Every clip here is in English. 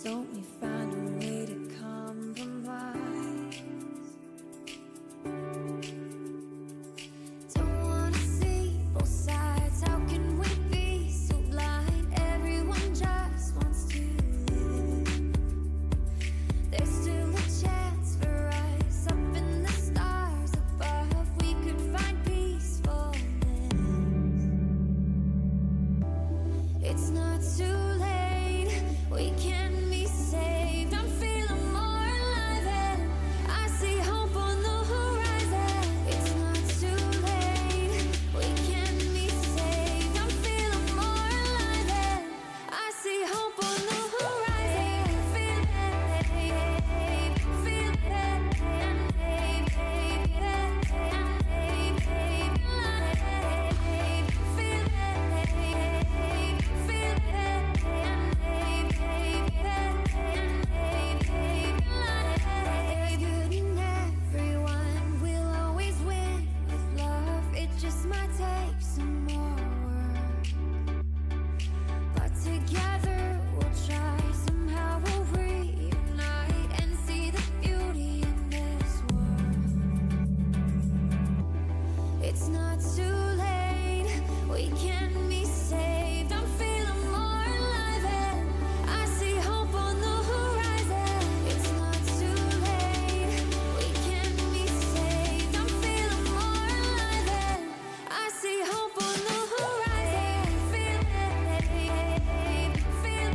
don't we find a way to compromise? Don't wanna see both sides, how can we be so blind? Everyone just wants to live. There's still a chance for us up in the stars above. We could find peacefulness. It's not too late, we can be saved. I'm feeling more alive and I see hope on the horizon. It's not too late, we can be saved. I'm feeling more alive and I see hope on the horizon. Feel it, feel it, everyone will always win with love. It just might take some more work, but together we'll try. Somehow we'll reunite and see the beauty in this world. It's not too late, we can be saved. I'm feeling more alive and I see hope on the horizon. It's not too late, we can be saved. I'm feeling more alive and I see hope on the horizon. Feel it, feel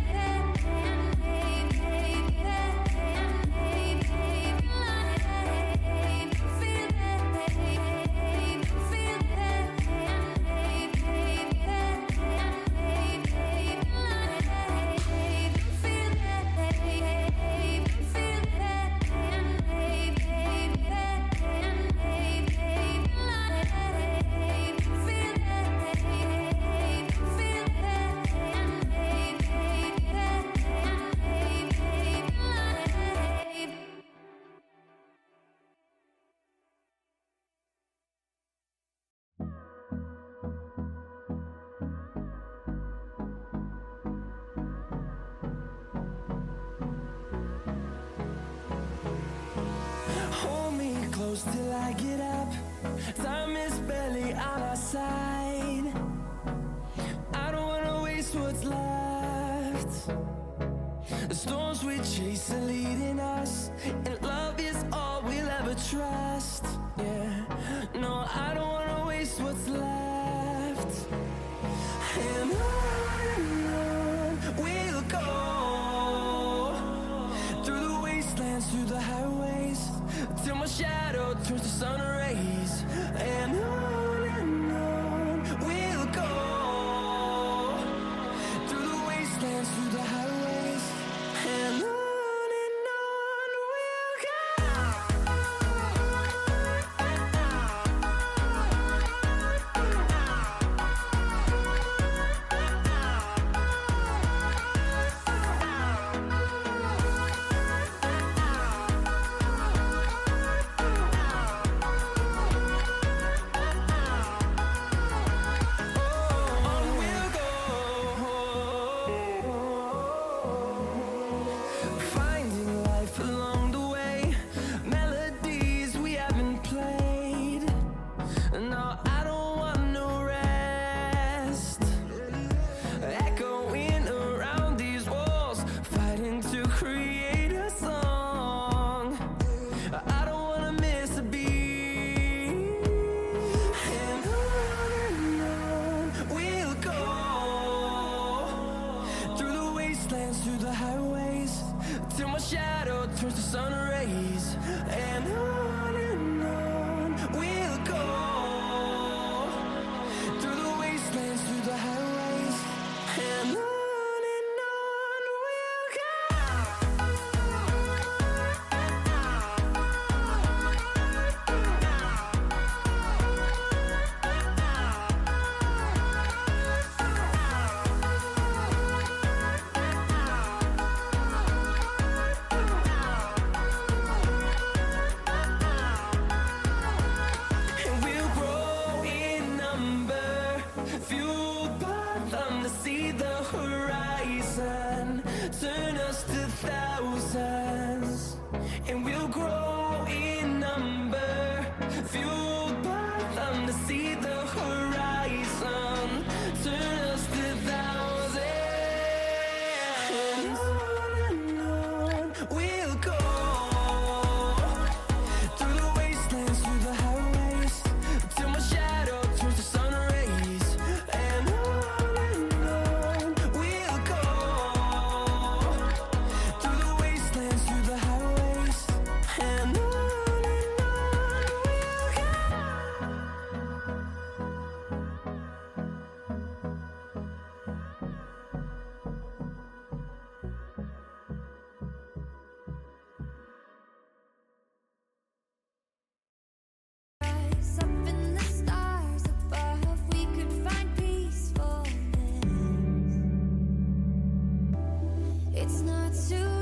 Hold me close till I get up. Time is barely on our side. I don't wanna waste what's left. The storms we chase are leading us, and love is all we'll ever trust. Yeah, no, I don't wanna waste what's left. And on we'll go, through the wastelands, through the highways, till my shadow turns to sun rays. And on we'll go, through the wastelands, through the highways. And on we'll go. Through the highways, till my shadow turns to sun rays. And on we'll go, through the wastelands, through the highways. And on we'll go. It's not too